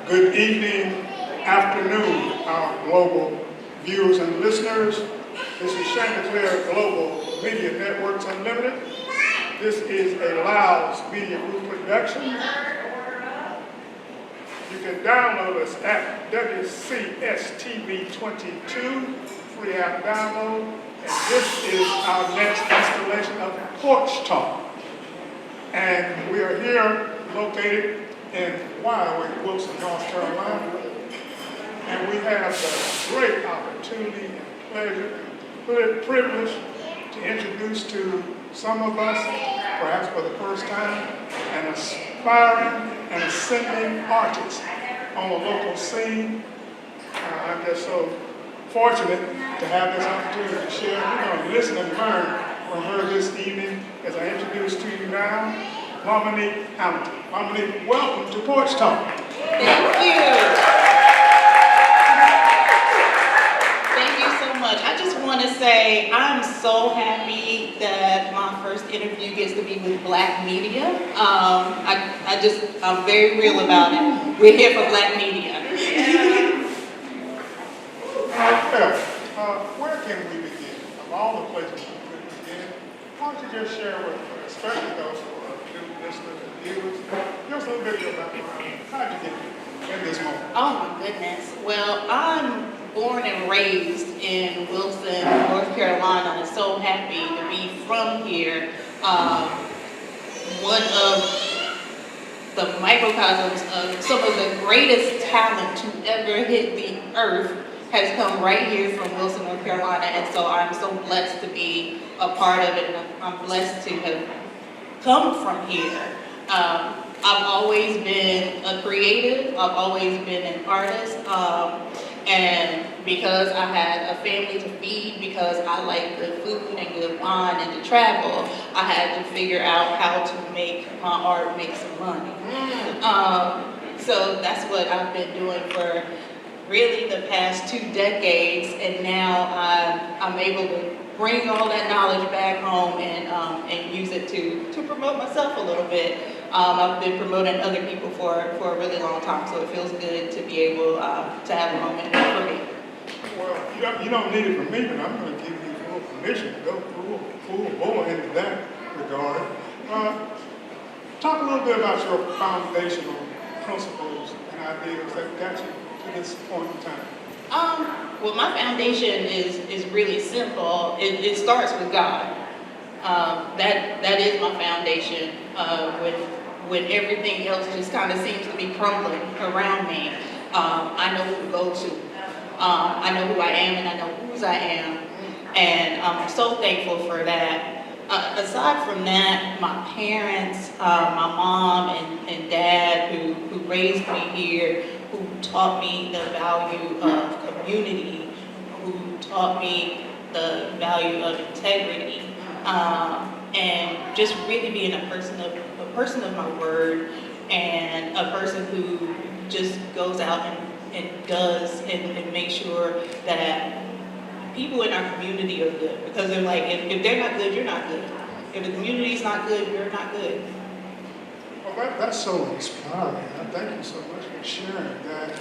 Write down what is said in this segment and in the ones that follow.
Good evening, afternoon, our global viewers and listeners. This is Chanticleer Global Media Networks Unlimited. This is a Louds Media Group production. You can download us at WCSTV22, free app download. And this is our next installation of Porch Talk. And we are here located in Wildwood, Wilson, North Carolina. And we have the great opportunity and pleasure and privilege to introduce to some of us, perhaps for the first time, an aspiring and ascending artist on the local scene. I'm just so fortunate to have this opportunity to share. We're going to listen and learn from her this evening as I introduce to you now LaMonique Hamilton. LaMonique, welcome to Porch Talk. Thank you. Thank you so much. I just want to say I'm so happy that my first interview gets to be with Black media. I'm very real about it. We're here for Black media. Where can we begin? Of all the places we could begin, why don't you just share with, especially those who are new listeners and viewers, just a little bit of your background. How did you get in this moment? Oh my goodness. Well, I'm born and raised in Wilson, North Carolina, and so happy to be from here. One of the microcosms of some of the greatest talent to ever hit the earth has come right here from Wilson, North Carolina, and so I'm so blessed to be a part of it, and I'm blessed to have come from here. I've always been a creative, I've always been an artist, and because I had a family to feed, because I like good food and good wine and to travel, I had to figure out how to make my art make some money. So that's what I've been doing for really the past 2 decades, and now I'm able to bring all that knowledge back home and use it to promote myself a little bit. I've been promoting other people for a really long time, so it feels good to be able to have a moment for me. Well, you don't need it from me, but I'm going to give you full permission to go full bore into that regard. Talk a little bit about your foundational principles and ideas that got you to this point in time. Well, my foundation is really simple. It starts with God. That is my foundation. When everything else just kind of seems to be crumbling around me, I know who to go to. I know who I am and I know whose I am, and I'm so thankful for that. Aside from that, my parents, my mom and dad who raised me here, who taught me the value of community, who taught me the value of integrity, and just really being a person of my word, and a person who just goes out and does and makes sure that people in our community are good, because they're like, if they're not good, you're not good. If the community's not good, you're not good. Well, that's so inspiring. Thank you so much for sharing that.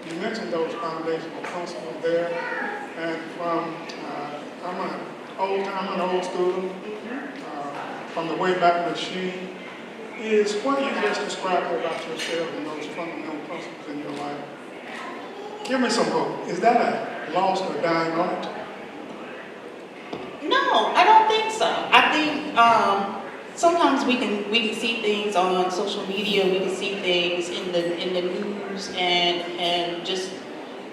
You mentioned those foundational principles there, and from I'm an old school, from the Wayback Machine, is what you just described about yourself and those fundamental principles in your life. Give me some hope. Is that a lost or dying art? No, I don't think so. I think sometimes we can see things on social media, we can see things in the news and just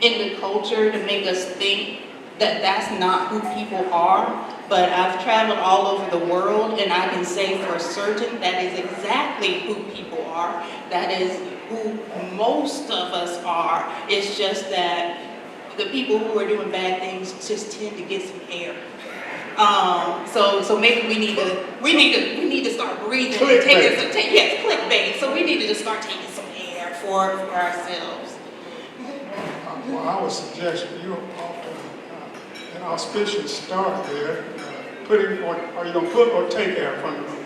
in the culture to make us think that that's not who people are. But I've traveled all over the world, and I can say for certain that is exactly who people are. That is who most of us are. It's just that the people who are doing bad things just tend to get some air. So maybe we need to start breathing and taking clickbait. So we need to just start taking some air for ourselves. Well, I would suggest you offer an auspicious start there. Are you going to put or take air from the room?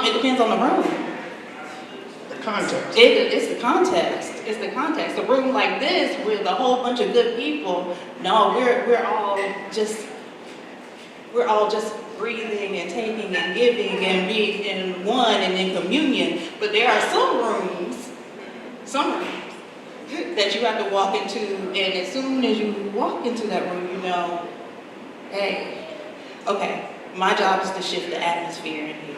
It depends on the room. The context. It's the context. It's the context. A room like this with a whole bunch of good people. No, we're all just breathing and taking and giving and being in one and in communion. But there are some rooms that you have to walk into, and as soon as you walk into that room, you know, hey, okay, my job is to shift the atmosphere in here.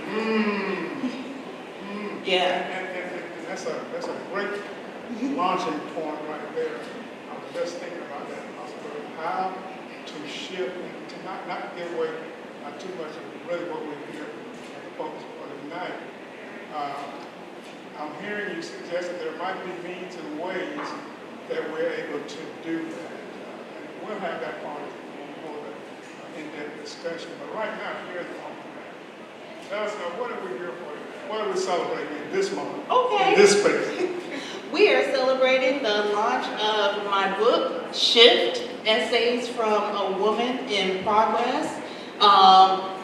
Yeah. And that's a great launching point right there. I was just thinking about that possibility, how to shift and to not give away too much of really what we're here focused for tonight. I'm hearing you suggest that there might be means and ways that we're able to do that. And we'll have that part of more in-depth discussion. But right now, here's the moment. Tell us now, what are we here for? What are we celebrating in this moment? Okay. In this space? We are celebrating the launch of my book, Shift, Essays from a Woman in Progress.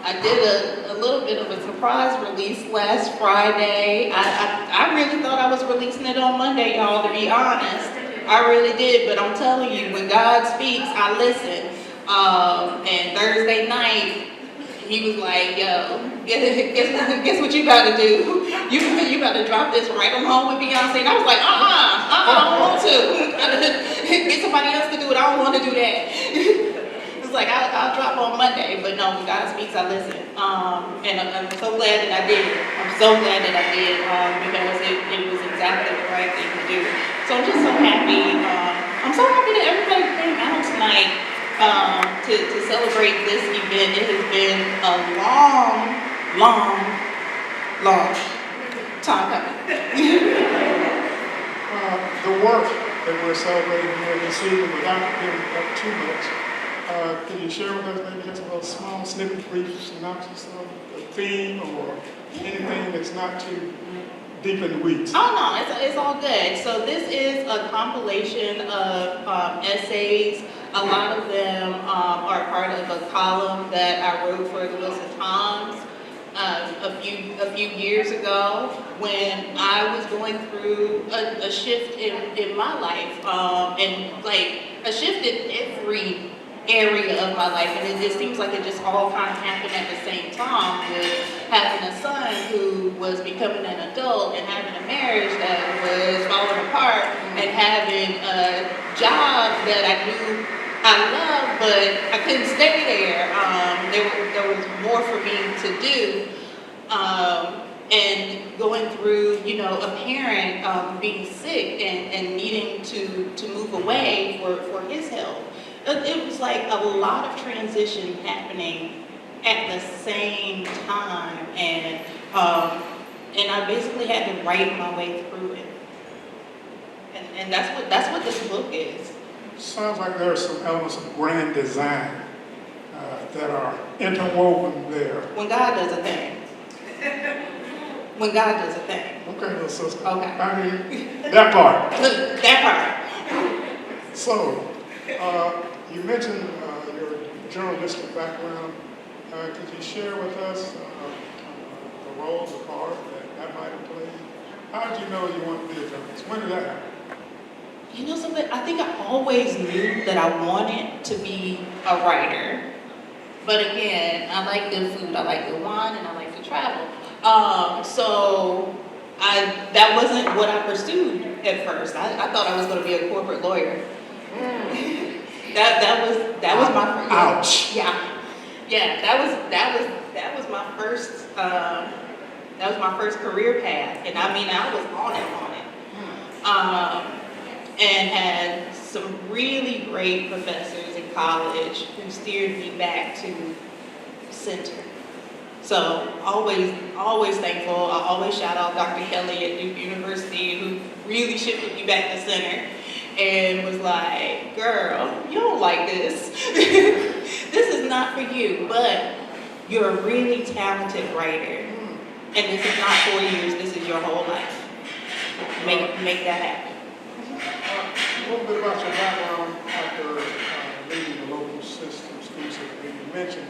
I did a little bit of a surprise release last Friday. I really thought I was releasing it on Monday, y'all, to be honest. I really did, but I'm telling you, when God speaks, I listen. And Thursday night, he was like, yo, guess what you about to do? You about to drop this right on home with Beyonce. And I was like, I don't want to. Get somebody else to do it. I don't want to do that. It's like, I'll drop on Monday. But no, when God speaks, I listen. And I'm so glad that I did. I'm so glad that I did because it was exactly the right thing to do. So I'm just so happy. I'm so happy that everybody came out tonight to celebrate this event. It has been a long time coming. The work that we're celebrating here this evening, without giving up too much, can you share with us maybe just a little small snippet, brief synopsis of the theme or anything that's not too deep in the weeds? Oh no, it's all good. So this is a compilation of essays. A lot of them are part of a column that I wrote for the Wilson Times a few years ago when I was going through a shift in my life, and like a shift in every area of my life, and it seems like it just all kind of happened at the same time, with having a son who was becoming an adult and having a marriage that was falling apart and having a job that I knew I loved, but I couldn't stay there. There was more for me to do, and going through, a parent being sick and needing to move away for his health. It was like a lot of transition happening at the same time, and I basically had to write my way through it, and that's what this book is. Sounds like there are some elements of grand design that are interwoven there. When God does a thing. When God does a thing. Okay, little sister. Okay. I mean, that part. That part. So, you mentioned your journalistic background. Could you share with us the role, the part that might have played? How did you know you wanted to be a journalist? When did that happen? You know something? I think I always knew that I wanted to be a writer. But again, I like good food, I like good wine, and I like to travel. So that wasn't what I pursued at first. I thought I was going to be a corporate lawyer. That was my first. Ouch. Yeah. That was my first. That was my first career path, and I mean I was on it. And had some really great professors in college who steered me back to center. So always thankful. I always shout out Dr. Kelly at Duke University, who really shifted me back to center and was like, girl, you don't like this. This is not for you, but you're a really talented writer. And this is not 4 years, this is your whole life. Make that happen. A little bit about your background after leading the local system, school system. You mentioned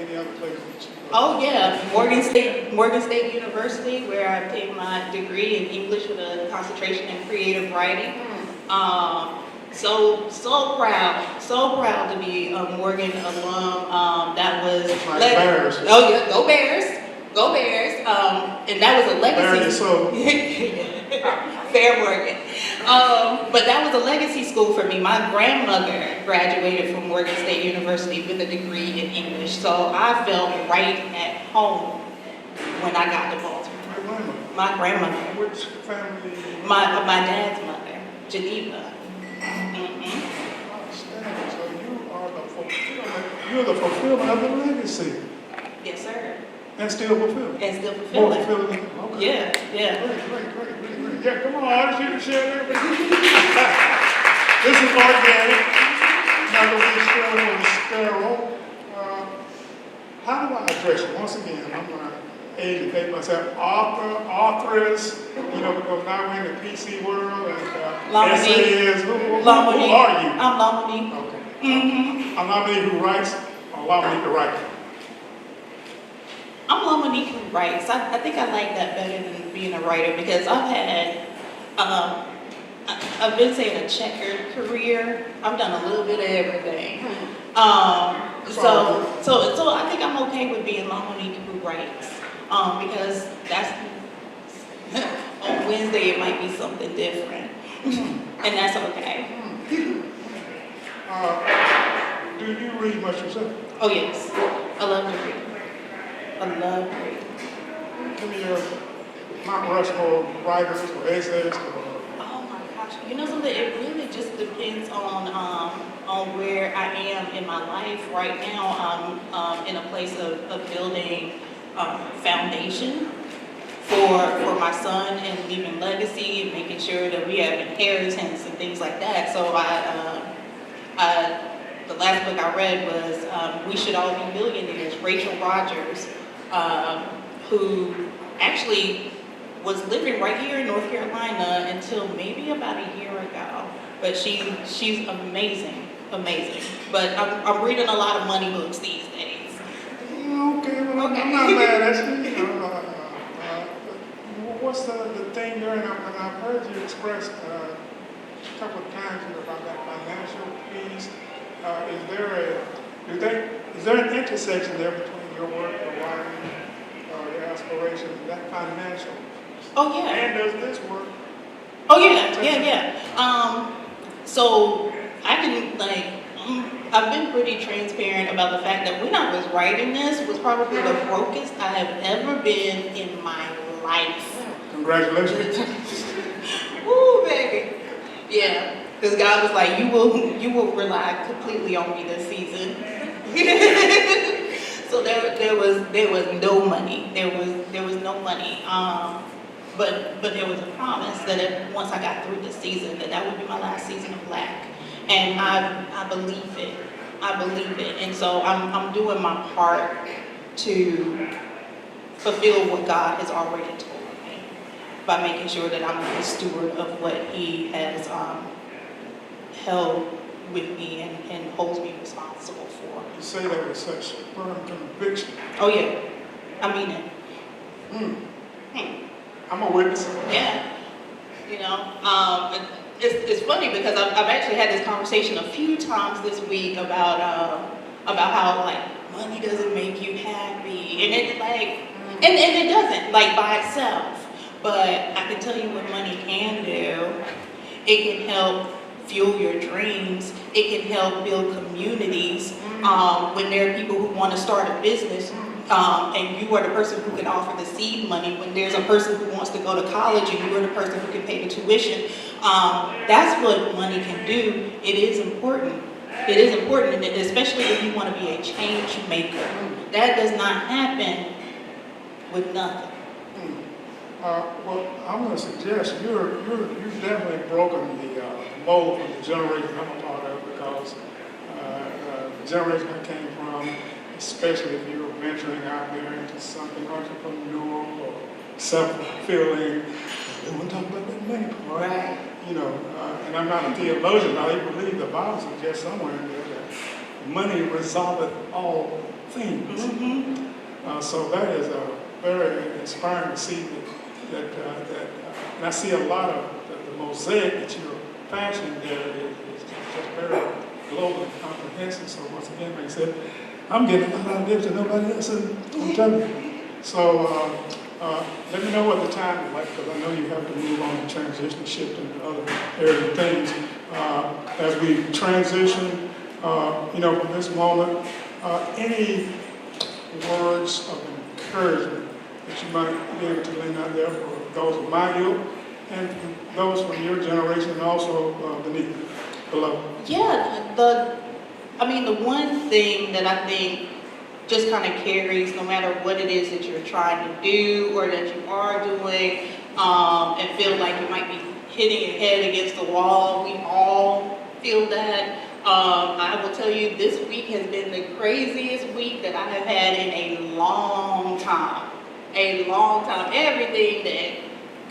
any other places that you Oh yeah, Morgan State University, where I obtained my degree in English with a concentration in creative writing. So proud to be a Morgan alum. That was My Bears. Oh yeah, go Bears, go Bears. And that was a legacy. So Fair Morgan. But that was a legacy school for me. My grandmother graduated from Morgan State University with a degree in English, so I felt right at home when I got to Baltimore. My grandmother. Which family? My dad's mother, Geneva. So you're the fulfillment of the legacy. Yes, sir. And still fulfilled. And still More fulfilling. fulfilling. Okay. Yeah. Great. Yeah, come on, artists, you can share that. This is organic. Not going to be sterile or sterile. How do I address you? Once again, I'm going to educate myself. Authoress, because now we're in the PC world and essayists. Who are you? I'm LaMonique. Okay. Mm-hmm. I'm LaMonique who writes, or LaMonique the writer. I'm LaMonique who writes. I think I like that better than being a writer because I've been saying a checkered career. I've done a little bit of everything. So I think I'm okay with being LaMonique who writes because that's on Wednesday it might be something different, and that's okay. Do you read much yourself? Oh yes, I love to read. I love reading. Give me your Mount Rushmore writers or essayists. Oh my gosh! You know something? It really just depends on where I am in my life. Right now, I'm in a place of building foundation for my son and leaving legacy and making sure that we have inheritance and things like that. So the last book I read was We Should All Be Millionaires. Rachel Rogers, who actually was living right here in North Carolina until maybe about a year ago. But she's amazing. But I'm reading a lot of money books these days. Okay, well, I'm not mad at you. What's the thing there? And I've heard you express a couple of times here about that financial piece. Is there an intersection there between your work, your writing, your aspirations, and that financial? Oh yeah. And does this work? Oh yeah. So I can I've been pretty transparent about the fact that when I was writing this was probably the brokest I have ever been in my life. Congratulations. Woo, baby. Yeah, because God was like, you will rely completely on me this season. So there was no money. There was no money. But there was a promise that once I got through the season, that would be my last season of Black, and I believe it. And so I'm doing my part to fulfill what God has already told me by making sure that I'm a steward of what He has held with me and holds me responsible for. You say that with such firm conviction. Oh yeah, I mean it. I'm a witness. Yeah, it's funny because I've actually had this conversation a few times this week about how money doesn't make you happy, and it's and it doesn't by itself. But I can tell you what money can do. It can help fuel your dreams. It can help build communities. When there are people who want to start a business, and you are the person who can offer the seed money, when there's a person who wants to go to college and you are the person who can pay the tuition, that's what money can do. It is important. And especially if you want to be a change maker. That does not happen with nothing. Well, I'm going to suggest you've definitely broken the mold from the generation I'm a part of, because the generation I came from, especially if you're venturing out there into something entrepreneurial or self-fulfilling, they want to talk about that money part. Right. And I'm not a theologian, but I believe the Bible suggests somewhere in there that money resolveth all things. So that is very inspiring to see that and I see a lot of the mosaic that you're fashioning there is just very global and comprehensive. So once again, like I said, I'm getting a lot of gifts that nobody else is. I'm telling you. So let me know what the time is like, because I know you have to move on and transition, shift into other areas of things. As we transition, from this moment, any words of encouragement that you might be able to lay out there for those of my ilk and those from your generation, and also below. Yeah, the one thing that I think just kind of carries no matter what it is that you're trying to do or that you are doing, and feel like you might be hitting your head against the wall. We all feel that. I will tell you, this week has been the craziest week that I have had in a long time. A long time. Everything that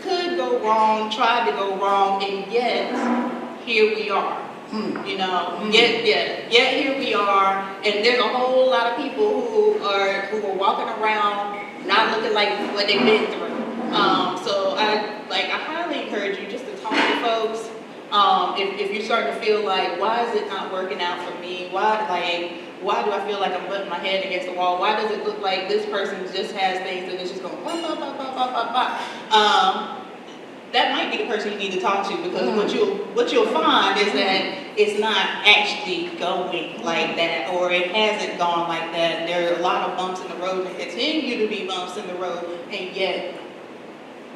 could go wrong, tried to go wrong, and yet here we are. Yet here we are, and there's a whole lot of people who are walking around not looking like what they've been through. So I highly encourage you just to talk to folks. If you're starting to feel like, why is it not working out for me? Why do I feel like I'm butting my head against the wall? Why does it look like this person just has things and it's just going pop, pop, pop, pop, pop, pop, pop? That might be the person you need to talk to, because what you'll find is that it's not actually going like that, or it hasn't gone like that. There are a lot of bumps in the road and continue to be bumps in the road, and yet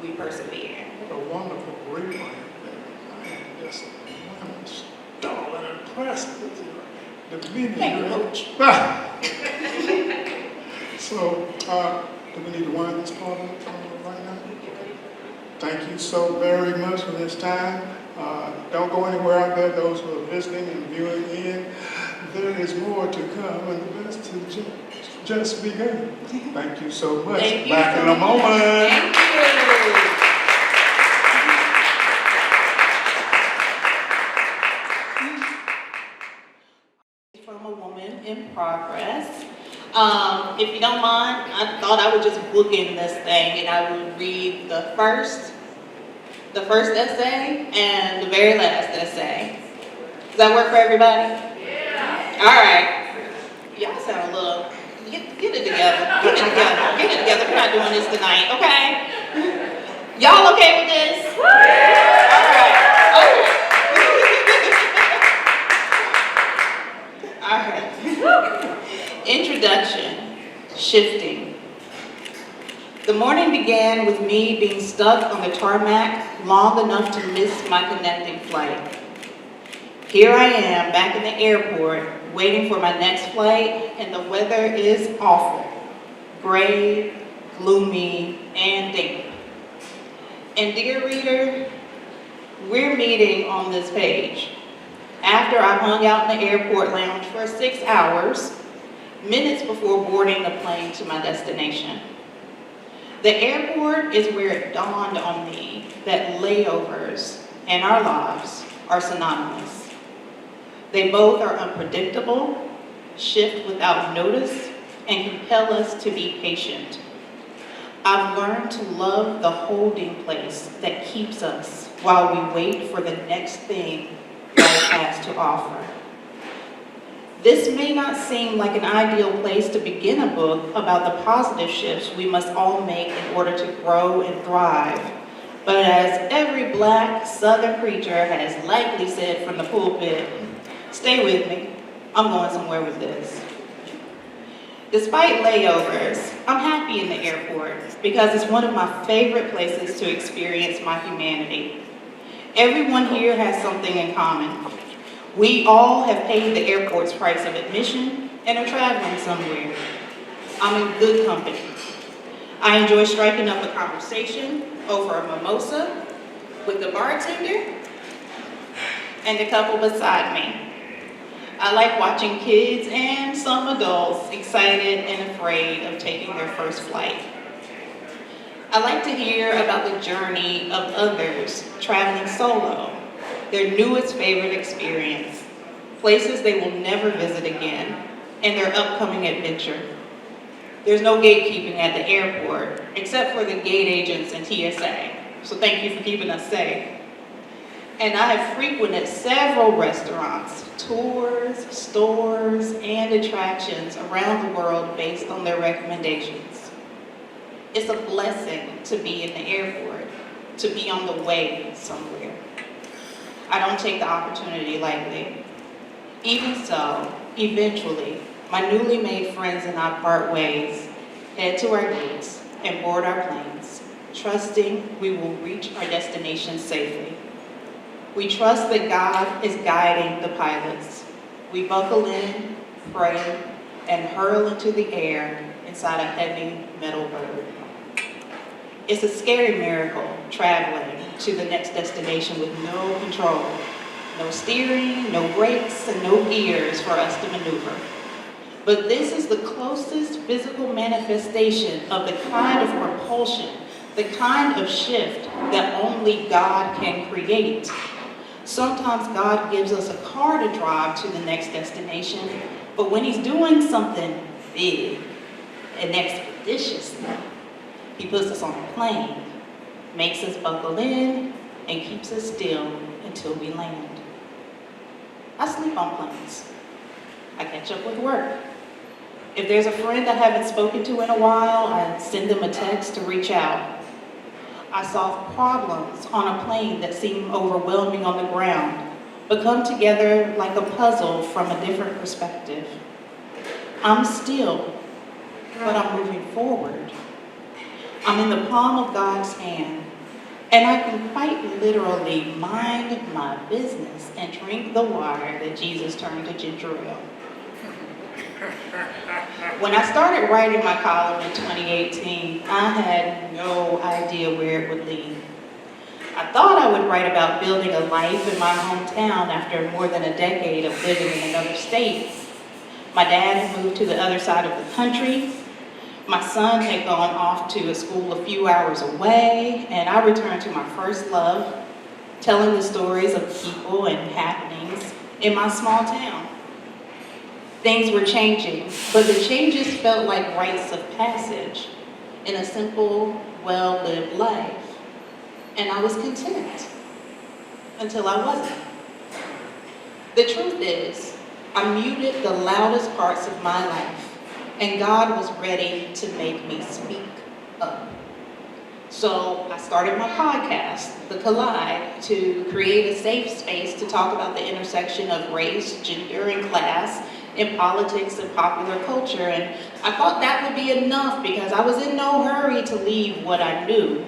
we persevere. What a wonderful rebrand there. I am just startled and impressed with you. Thank you, Coach. So, do we need to wind this part up right now? Thank you so very much for this time. Don't go anywhere out there, those who are listening and viewing in. There is more to come, and the best to just begun. Thank you so much. Thank you Back so in a much. moment. Thank you. From a woman in progress. If you don't mind, I thought I would just bookend this thing and I would read the first essay and the very last essay. Does that work for everybody? Yeah. All right. Y'all sound a little, get it together. Get it together. We're not doing this tonight, okay? Y'all okay with this? All right. All right. Introduction, shifting. The morning began with me being stuck on the tarmac long enough to miss my connecting flight. Here I am back in the airport waiting for my next flight, and the weather is awful. Gray, gloomy, and damp. And dear reader, we're meeting on this page. After I hung out in the airport lounge for 6 hours, minutes before boarding the plane to my destination. The airport is where it dawned on me that layovers and our lives are synonymous. They both are unpredictable, shift without notice, and compel us to be patient. I've learned to love the holding place that keeps us while we wait for the next thing life has to offer. This may not seem like an ideal place to begin a book about the positive shifts we must all make in order to grow and thrive. But as every Black Southern preacher has likely said from the pulpit, stay with me, I'm going somewhere with this. Despite layovers, I'm happy in the airport because it's one of my favorite places to experience my humanity. Everyone here has something in common. We all have paid the airport's price of admission and are traveling somewhere. I'm in good company. I enjoy striking up a conversation over a mimosa with the bartender and the couple beside me. I like watching kids and some adults excited and afraid of taking their first flight. I like to hear about the journey of others traveling solo, their newest favorite experience. places they will never visit again, and their upcoming adventure. There's no gatekeeping at the airport, except for the gate agents and TSA. So thank you for keeping us safe. And I have frequented several restaurants, tours, stores, and attractions around the world based on their recommendations. It's a blessing to be in the airport, to be on the way somewhere. I don't take the opportunity lightly. Even so, eventually, my newly made friends and I part ways, head to our gates, and board our planes, trusting we will reach our destination safely. We trust that God is guiding the pilots. We buckle in, pray, and hurl into the air inside a heavy metal bird. It's a scary miracle traveling to the next destination with no control, no steering, no brakes, and no gears for us to maneuver. But this is the closest physical manifestation of the kind of propulsion, the kind of shift that only God can create. Sometimes God gives us a car to drive to the next destination, but when he's doing something big and expeditious, he puts us on a plane, makes us buckle in, and keeps us still until we land. I sleep on planes. I catch up with work. If there's a friend I haven't spoken to in a while, I send them a text to reach out. I solve problems on a plane that seem overwhelming on the ground, but come together like a puzzle from a different perspective. I'm still, but I'm moving forward. I'm in the palm of God's hand, and I can quite literally mind my business and drink the water that Jesus turned to ginger ale. When I started writing my column in 2018, I had no idea where it would lead. I thought I would write about building a life in my hometown after more than a decade of living in another state. My dad had moved to the other side of the country. My son had gone off to a school a few hours away, and I returned to my first love, telling the stories of people and happenings in my small town. Things were changing, but the changes felt like rites of passage in a simple, well-lived life. And I was content until I wasn't. The truth is, I muted the loudest parts of my life, and God was ready to make me speak up. So I started my podcast, The Collide, to create a safe space to talk about the intersection of race, gender, and class in politics and popular culture. And I thought that would be enough because I was in no hurry to leave what I knew.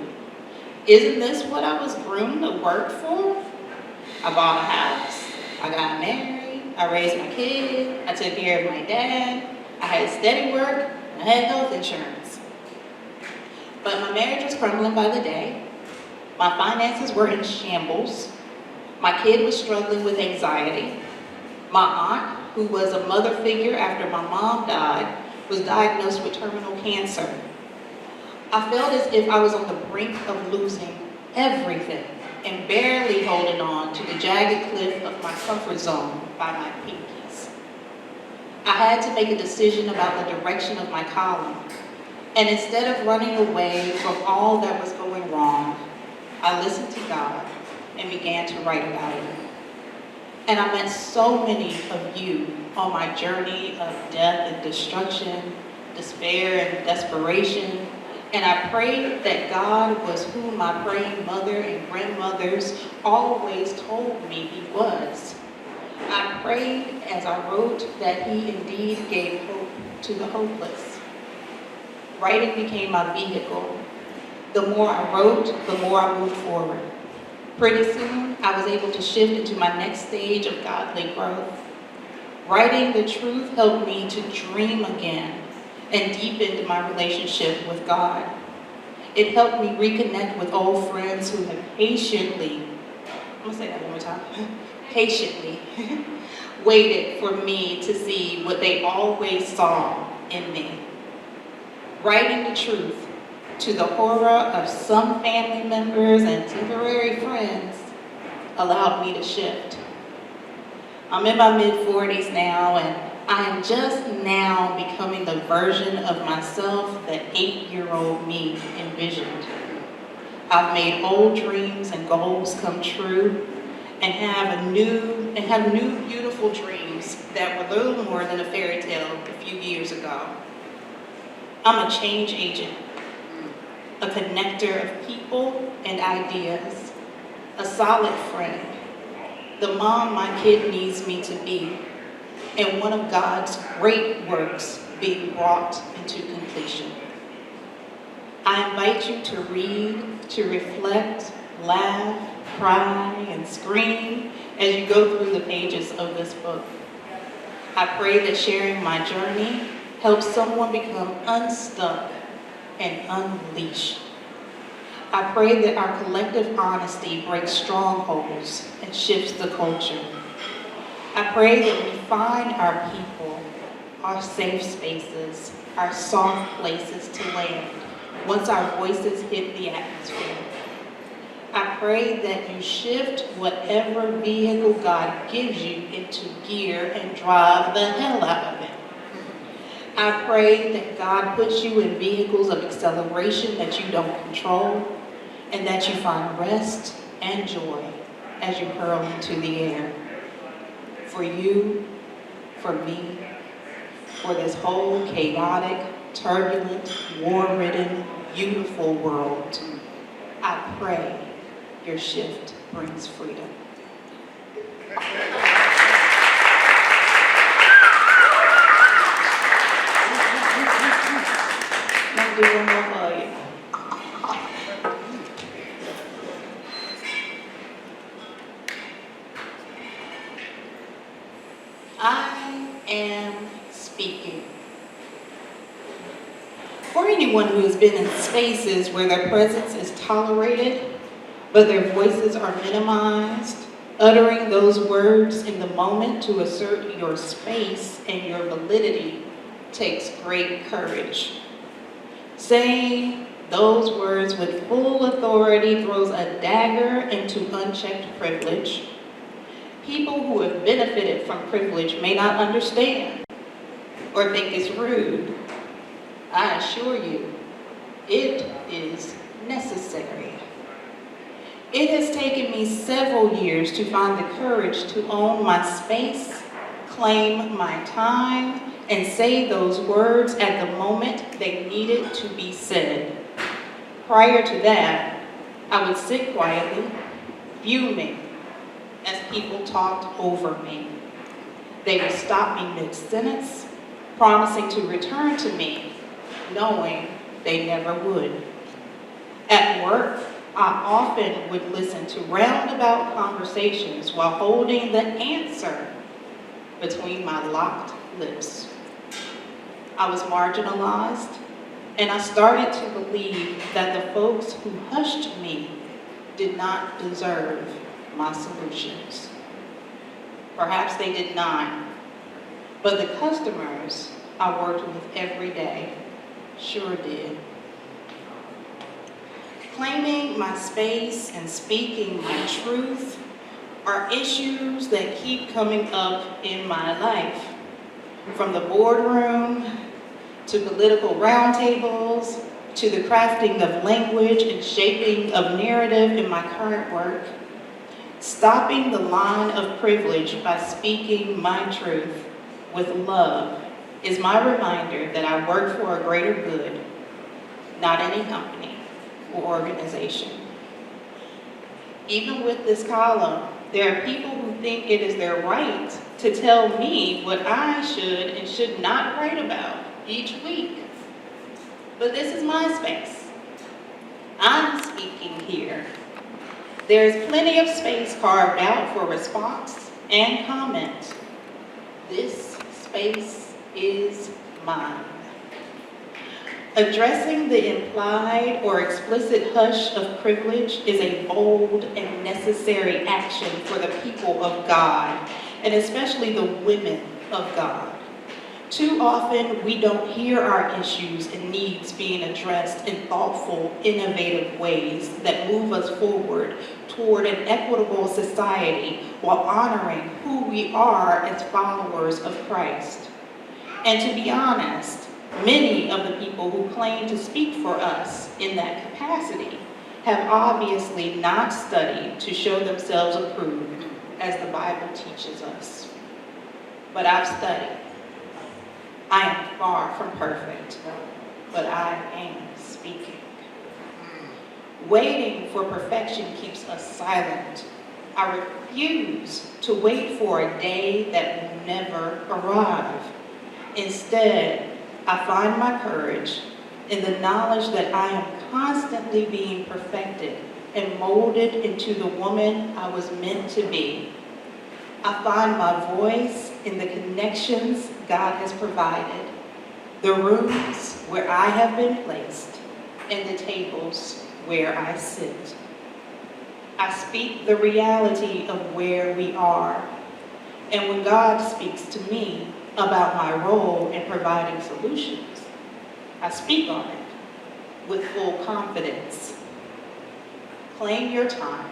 Isn't this what I was groomed to work for? I bought a house, I got married, I raised my kid, I took care of my dad, I had steady work, I had health insurance. But my marriage was crumbling by the day. My finances were in shambles. My kid was struggling with anxiety. My aunt, who was a mother figure after my mom died, was diagnosed with terminal cancer. I felt as if I was on the brink of losing everything and barely holding on to the jagged cliff of my comfort zone by my pinkies. I had to make a decision about the direction of my column. And instead of running away from all that was going wrong, I listened to God and began to write about it. And I met so many of you on my journey of death and destruction, despair and desperation. And I prayed that God was who my praying mother and grandmothers always told me he was. I prayed as I wrote that he indeed gave hope to the hopeless. Writing became my vehicle. The more I wrote, the more I moved forward. Pretty soon, I was able to shift into my next stage of godly growth. Writing the truth helped me to dream again and deepened my relationship with God. It helped me reconnect with old friends who had patiently, I'm gonna say that one more time, patiently waited for me to see what they always saw in me. Writing the truth to the horror of some family members and temporary friends allowed me to shift. I'm in my mid-40s now, and I am just now becoming the version of myself that 8-year-old me envisioned. I've made old dreams and goals come true, and have new beautiful dreams that were little more than a fairy tale a few years ago. I'm a change agent, a connector of people and ideas, a solid friend, the mom my kid needs me to be, and one of God's great works being brought into completion. I invite you to read, to reflect, laugh, cry, and scream as you go through the pages of this book. I pray that sharing my journey helps someone become unstuck and unleashed. I pray that our collective honesty breaks strongholds and shifts the culture. I pray that we find our people, our safe spaces, our soft places to land once our voices hit the atmosphere. I pray that you shift whatever vehicle God gives you into gear and drive the hell out of it. I pray that God puts you in vehicles of acceleration that you don't control, and that you find rest and joy as you hurl into the air. For you, for me, for this whole chaotic, turbulent, war-ridden, beautiful world, I pray your shift brings freedom. Let me do one more for you. I am speaking. For anyone who has been in spaces where their presence is tolerated, but their voices are minimized, uttering those words in the moment to assert your space and your validity takes great courage. Saying those words with full authority throws a dagger into unchecked privilege. People who have benefited from privilege may not understand or think it's rude. I assure you, it is necessary. It has taken me several years to find the courage to own my space, claim my time, and say those words at the moment they needed to be said. Prior to that, I would sit quietly, fuming, as people talked over me. They would stop me mid-sentence, promising to return to me, knowing they never would. At work, I often would listen to roundabout conversations while holding the answer between my locked lips. I was marginalized, and I started to believe that the folks who hushed me did not deserve my solutions. Perhaps they did not, but the customers I worked with every day sure did. Claiming my space and speaking my truth are issues that keep coming up in my life. From the boardroom, to political roundtables, to the crafting of language and shaping of narrative in my current work. Stopping the line of privilege by speaking my truth with love is my reminder that I work for a greater good, not any company or organization. Even with this column, there are people who think it is their right to tell me what I should and should not write about each week. But this is my space. I'm speaking here. There's plenty of space carved out for response and comment. This space is mine. Addressing the implied or explicit hush of privilege is a bold and necessary action for the people of God, and especially the women of God. Too often, we don't hear our issues and needs being addressed in thoughtful, innovative ways that that move us forward toward an equitable society while honoring who we are as followers of Christ. And to be honest, many of the people who claim to speak for us in that capacity have obviously not studied to show themselves approved, as the Bible teaches us. But I've studied. I am far from perfect, but I am speaking. Waiting for perfection keeps us silent. I refuse to wait for a day that will never arrive. Instead, I find my courage in the knowledge that I am constantly being perfected and molded into the woman I was meant to be. I find my voice in the connections God has provided, the rooms where I have been placed, and the tables where I sit. I speak the reality of where we are. And when God speaks to me about my role in providing solutions, I speak on it with full confidence. Claim your time.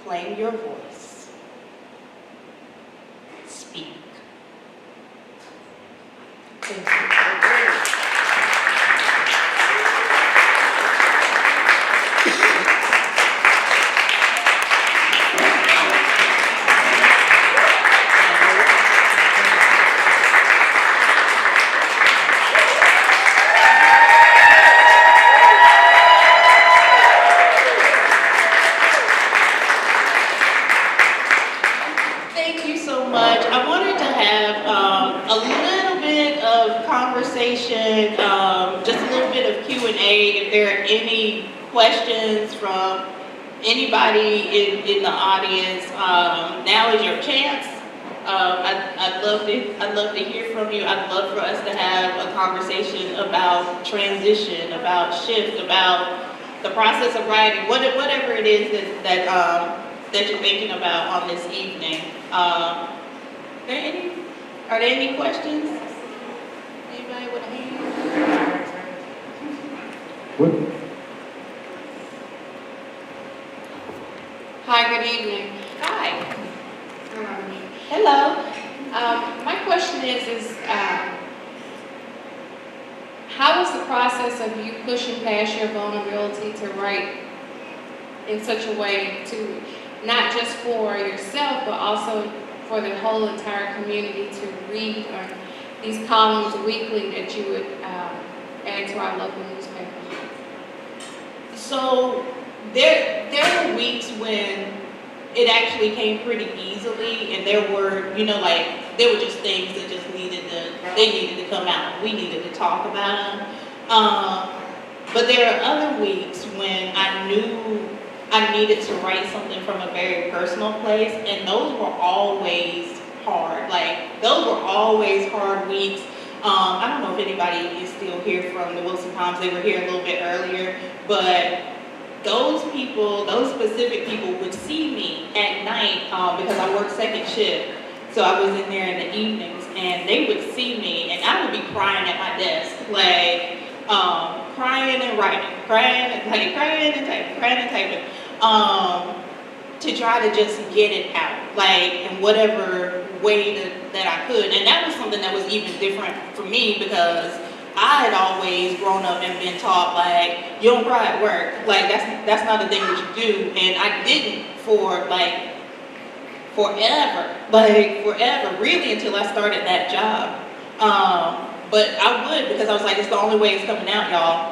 Claim your voice. Speak. Thank you. Thank you so much. I wanted to have a little bit of conversation, just a little bit of Q&A. If there are any questions from anybody in the audience, now is your chance. I'd love to hear from you. I'd love for us to have a conversation about transition, about shift, about the process of writing, whatever it is that you're thinking about on this evening. Are there any questions? Anybody with a hand? What? Hi, good evening. Hi. Hello. My question is how is the process of you pushing past your vulnerability to write in such a way to not just for yourself, but also for the whole entire community to read these columns weekly that you would add to our local newspaper? So there were weeks when it actually came pretty easily, and there were, there were just things that just needed to come out. We needed to talk about them. But there are other weeks when I knew I needed to write something from a very personal place, and those were always hard. Those were always hard weeks. I don't know if anybody is still here from the Wilson Palms. They were here a little bit earlier, but those specific people would see me at night because I worked second shift. So I was in there in the evenings, and they would see me, and I would be crying at my desk, crying and writing, crying and typing, to try to just get it out, in whatever way that I could. And that was something that was even different for me because I had always grown up and been taught, you don't cry at work. That's not a thing that you do. And I didn't for forever, really, until I started that job. But I would, because I was like, it's the only way it's coming out, y'all.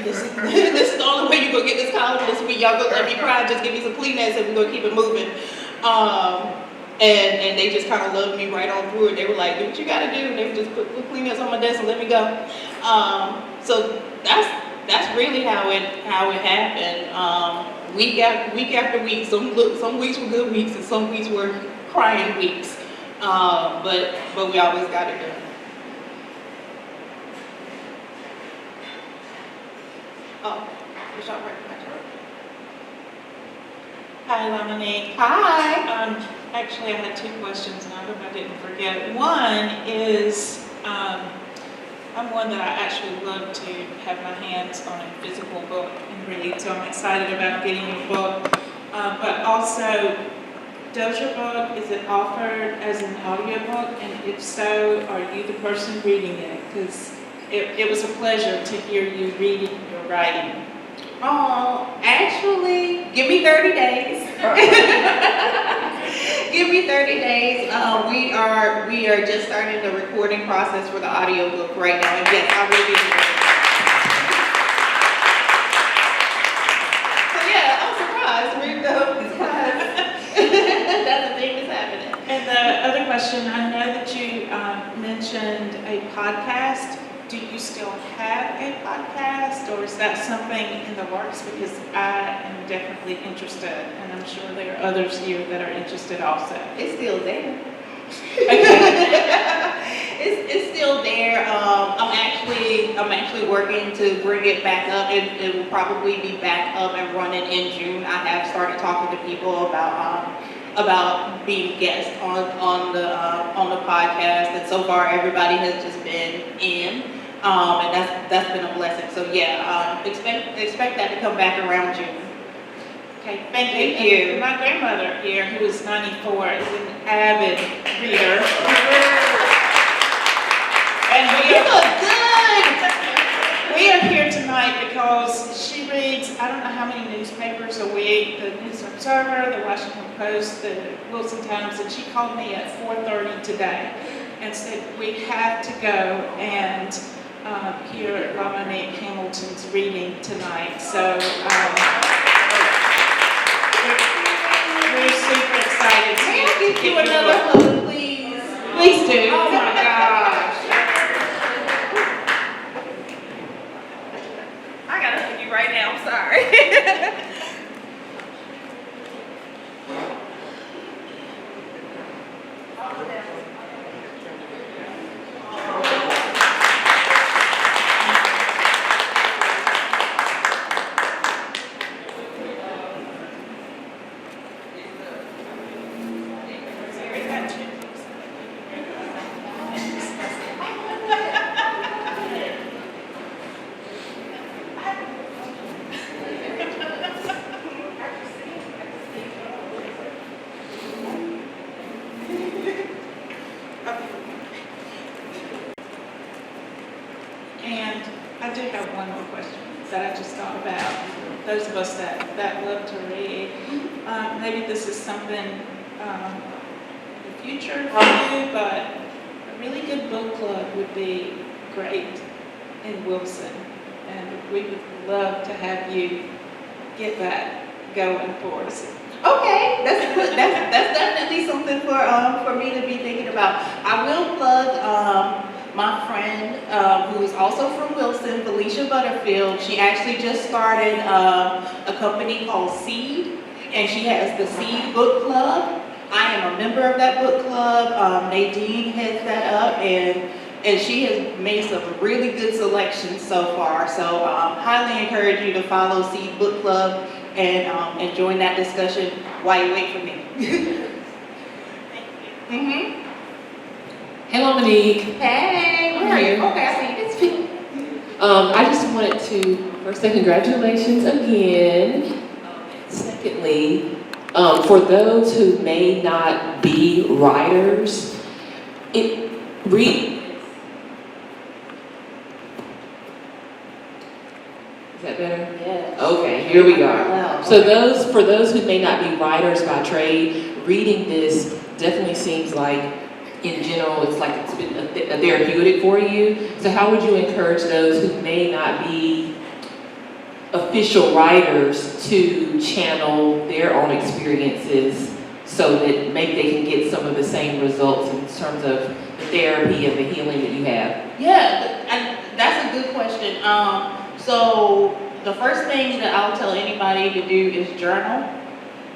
This is the only way you're going to get this column this week. Y'all going to let me cry, just give me some Kleenex and we're going to keep it moving. And they just kind of loved me right on through it. They were like, do what you got to do. They would just put Kleenex on my desk and let me go. So that's really how it happened. Week after week. Some weeks were good weeks and some weeks were crying weeks. But we always got it done. Oh, it's all right. Hi, LaMonique. Hi. Actually, I had two questions, and I hope I didn't forget. One is, I'm one that I actually love to have my hands on a physical book and read, so I'm excited about getting your book. But also, does your book, is it offered as an audiobook? And if so, are you the person reading it? Because it was a pleasure to hear you reading your writing. Oh, actually, give me 30 days. Give me 30 days. We are just starting the recording process for the audiobook right now. And yes, I will be doing it. So yeah, I'm surprised. That's the thing that's happening. And the other question, I know that you mentioned a podcast. Do you still have a podcast, or is that something in the works? Because I am definitely interested, and I'm sure there are others here that are interested also. It's still there. Okay. It's still there. I'm actually working to bring it back up. It will probably be back up and running in June. I have started talking to people about being guests on the podcast, and so far everybody has just been in, and that's been a blessing. So yeah, expect that to come back around June. Okay, Thank you. And my grandmother here, who is 94, is an avid reader. And we are here tonight because she reads, I don't know how many newspapers a week, the News Observer, the Washington Post, the Wilson Times, and she called me at 4:30 today and said, we have to go and hear LaMonique Hamilton's reading tonight. So we're super excited May I to give you another hug, please? Please do. Oh my gosh. I gotta hug you right now, I'm sorry. And I do have one more question that I just thought about. Those of us that love to read, maybe this is something in the future for you, but a really good book club would be great in Wilson. And we would love to have you get that going for us. Okay, that's definitely something for me to be thinking about. I will plug my friend who is also from Wilson, Felicia Butterfield. She actually just started a company called Seed, and she has the Seed Book Club. I am a member of that book club. Nadine heads that up, and she has made some really good selections so far. So highly encourage you to follow Seed Book Club and join that discussion while you wait for me. Mm-hmm. Hey, LaMonique. Hey, where are you? Okay, I see you. It's me. I just wanted to first say congratulations again. Secondly, for those who may not be writers, Is that better? Yes. Okay, here we are. Wow. So for those who may not be writers by trade, reading this definitely seems like, in general, it's like it's been a therapeutic for you. So how would you encourage those who may not be official writers to channel their own experiences so that maybe they can get some of the same results in terms of the therapy and the healing that you have? Yeah, that's a good question. So the first thing that I'll tell anybody to do is journal.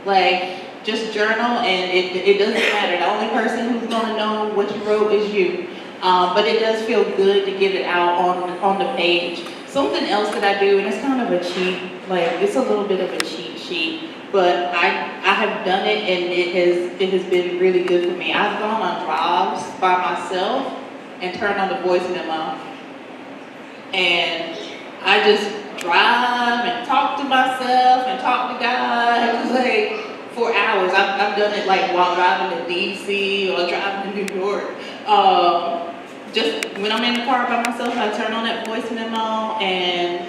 Like, just journal, and it doesn't matter. The only person who's gonna know what you wrote is you. But it does feel good to get it out on the page. Something else that I do, and it's kind of a cheat, like it's a little bit of a cheat sheet, but I have done it, and it has been really good for me. I've gone on drives by myself and turned on the voice memo And I just drive and talk to myself and talk to God, like, for hours. I've done it like while driving to DC or driving to New York. Just when I'm in the car by myself, I turn on that voice memo, and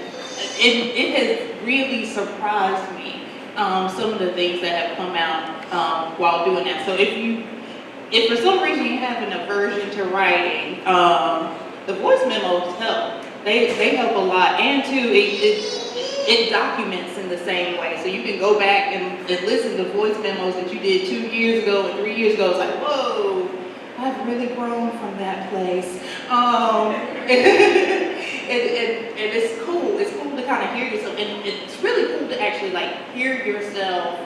it has really surprised me, some of the things that have come out while doing that. So if for some reason you have an aversion to writing, the voice memos help. They help a lot, and too, it documents in the same way. So you can go back and listen to voice memos that you did 2 years ago and 3 years ago. It's like, whoa, I've really grown from that place. And it's cool. It's cool to kind of hear yourself, and it's really cool to actually like hear yourself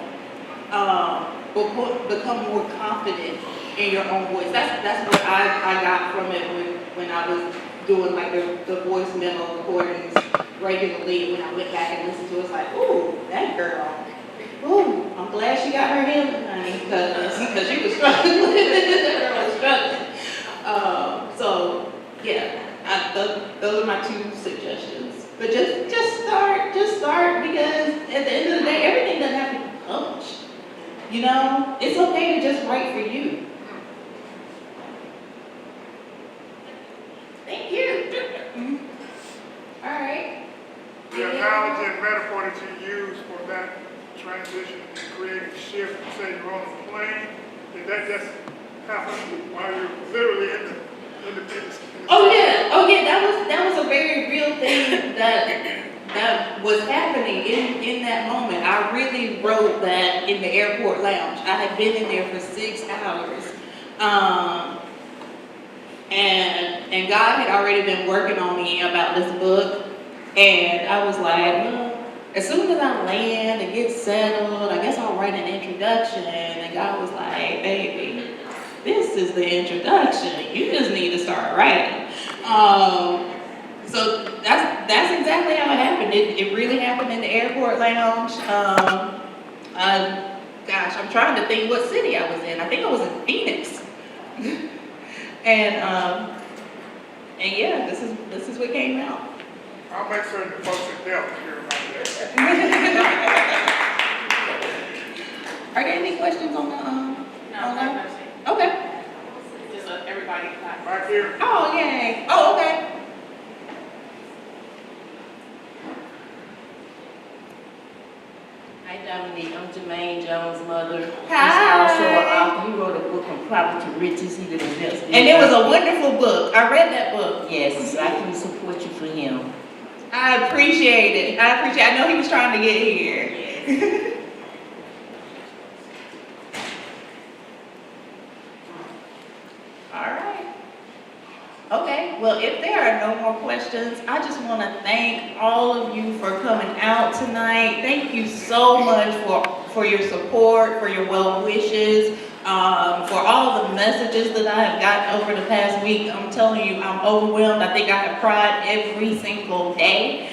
become more confident in your own voice. That's what I got from it when I was doing like the voice memo recordings regularly. When I went back and listened to it, it's like, ooh, that girl. Ooh, I'm glad she got her healing, honey, because she was struggling. That girl was struggling. So yeah, those are my 2 suggestions. But just start because at the end of the day, everything doesn't have to be published. You know, it's okay to just write for you. Thank you. All right. The analogy and metaphor that you use for that transition and creating shift, and say you're on a plane, did that just happen while you're literally in the business? Oh yeah, that was a very real thing that was happening in that moment. I really wrote that in the airport lounge. I had been in there for 6 hours. And God had already been working on me about this book, and I was like, well, as soon as I land and get settled, I guess I'll write an introduction. And God was like, baby, this is the introduction. You just need to start writing. So that's exactly how it happened. It really happened in the airport lounge. I'm trying to think what city I was in. I think I was in Phoenix. And yeah, this is what came out. I'll make certain the folks at Delta hear about that. Are there any questions on the No, that? no. Okay. Just everybody clap. Back here. Oh yay. Oh okay. Hi Dominique, I'm Jermaine Jones' mother. Hi. He's also an author. He wrote a book on Property to Riches. He did a best. And it was a wonderful book. I read that book. Yes, I can support you for him. I appreciate it. I know he was trying to get here. Yes. All right. Okay, well, if there are no more questions, I just want to thank all of you for coming out tonight. Thank you so much for your support, for your well wishes, for all the messages that I have gotten over the past week. I'm telling you, I'm overwhelmed. I think I have cried every single day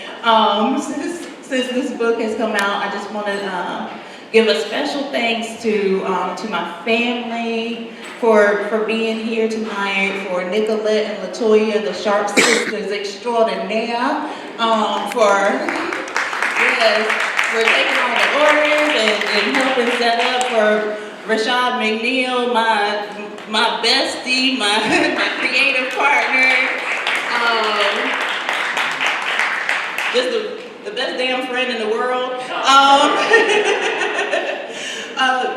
since this book has come out. I just want to give a special thanks to my family for being here tonight, for Nicolette and LaToya, the Sharp Sisters extraordinaire, for taking all the orders and helping set up, for Rashad McNeil, my bestie, my creative partner, just the best damn friend in the world.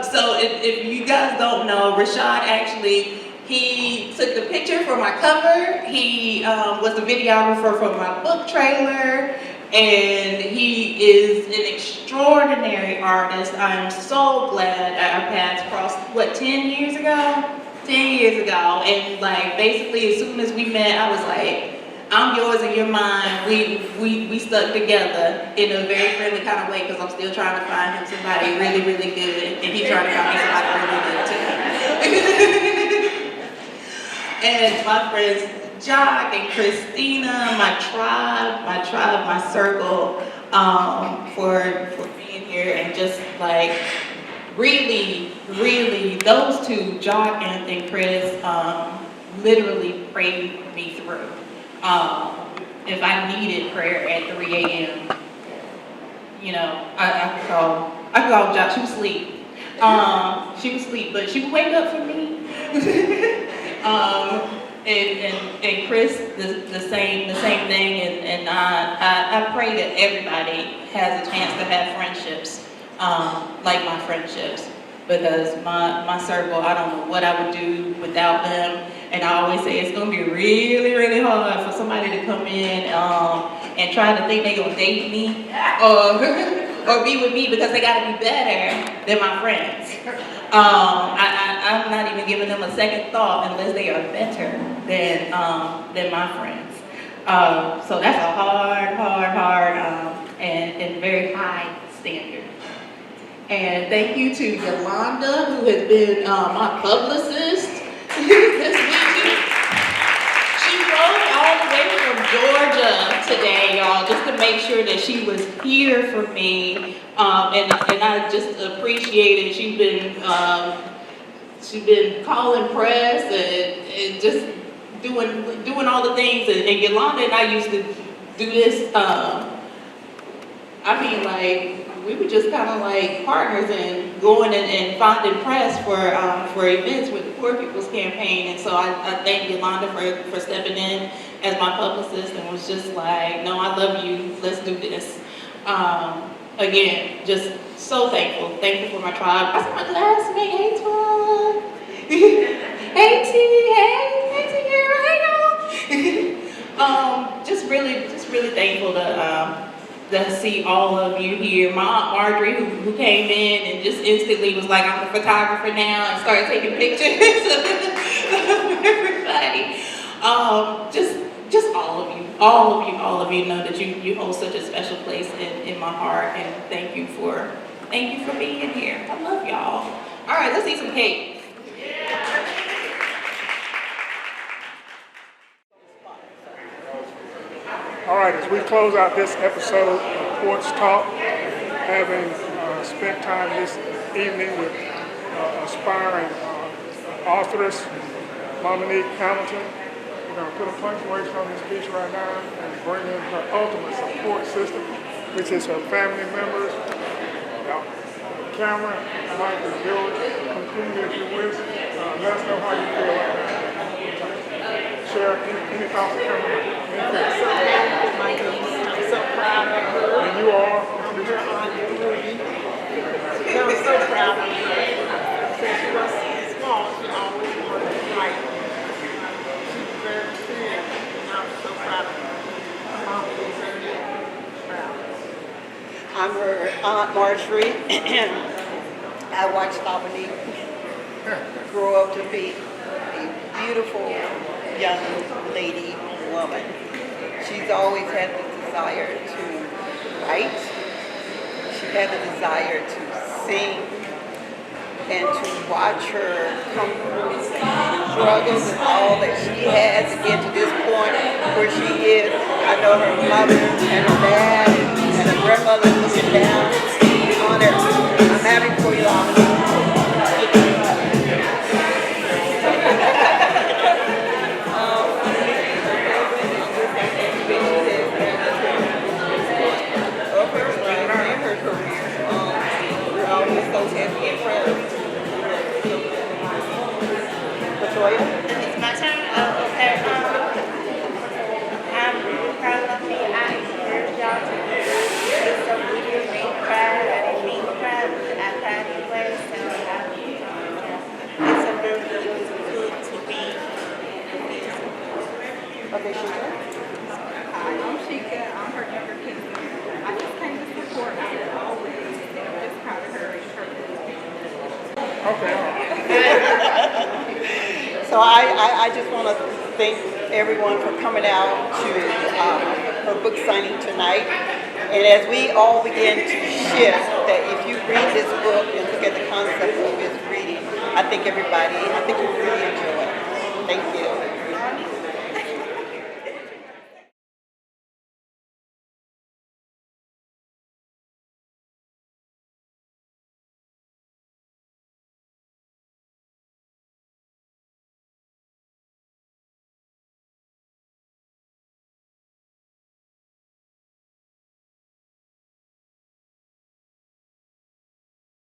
So if you guys don't know, Rashad actually, he took the picture for my cover. He was the videographer for my book trailer, and he is an extraordinary artist. I am so glad our paths crossed, 10 years ago? 10 years ago, and like basically as soon as we met, I was like, I'm yours and you're mine. We stuck together in a very friendly kind of way, because I'm still trying to find him somebody really, really good, and he's trying to find me somebody really good too. And my friends Jock and Christina, my tribe, my circle, for being here, and just like really, those two, Jock and Chris, literally prayed me through. if I needed prayer at 3 a.m., you know, I could call Josh. She was asleep. She was asleep, but she would wake up for me. And Chris, the same thing. And I pray that everybody has a chance to have friendships, like my friendships. Because my circle, I don't know what I would do without them. And I always say it's gonna be really, really hard for somebody to come in and try to think they're gonna date me or be with me because they gotta be better than my friends. I'm not even giving them a second thought unless they are better than my friends. So that's a hard, and very high standard. And thank you to Yolanda, who has been my publicist this week. She rode all the way from Georgia today, y'all, just to make sure that she was here for me. And I just appreciate it. She's been calling press and just doing all the things. And Yolanda and I used to do this. We were just kind of like partners and going and finding press for events with the Poor People's Campaign. And so I thank Yolanda for stepping in as my publicist and was just like, no, I love you, let's do this. Again, just so thankful for my tribe. I saw my classmate, hey Twan. Hey T, hey y'all. Just really thankful to see all of you here. My Aunt Marjorie, who came in and just instantly was like, I'm a photographer now, and started taking pictures of everybody. Just all of you know that you hold such a special place in my heart, and thank you for being here. I love y'all. All right, let's eat some cake. All right, as we close out this episode of Porch Talk, having spent time this evening with aspiring authoress LaMonique Hamilton, we're going to put a punctuation on this piece right now and bring in her ultimate support system, which is her family members. Cameron, I'd like to conclude if you wish. Let us know how you feel right now. Share any thoughts of Cameron? My niece, I'm so proud of her. And you are? I'm her aunt Ruby. I'm so proud of her. Since she was small, she always wanted to write. She's very clear, and I'm so proud of her. My mom was very proud. I'm her Aunt Marjorie, and I watched LaMonique grow up to be a beautiful young lady, woman. She's always had the desire to write. She had the desire to sing, and to watch her come through struggles and all that she had to get to this point where she is. I know her mother and her dad and her grandmother looking down on her. I'm happy for you all. It's my turn? Oh, okay. I'm really proud of me. I encourage y'all to do some videos, make me cry. I didn't mean to cry, but I cried anyway. So it's a very good to be. Okay, Sheikah. Hi, I'm Sheikah. I'm her younger cousin. I just came to support her always. I'm just proud of her and her. Okay. So I just want to thank everyone for coming out to her book signing tonight. And as we all begin to shift, that if you read this book and look at the concept of its reading, I think you really enjoy it. Thank you.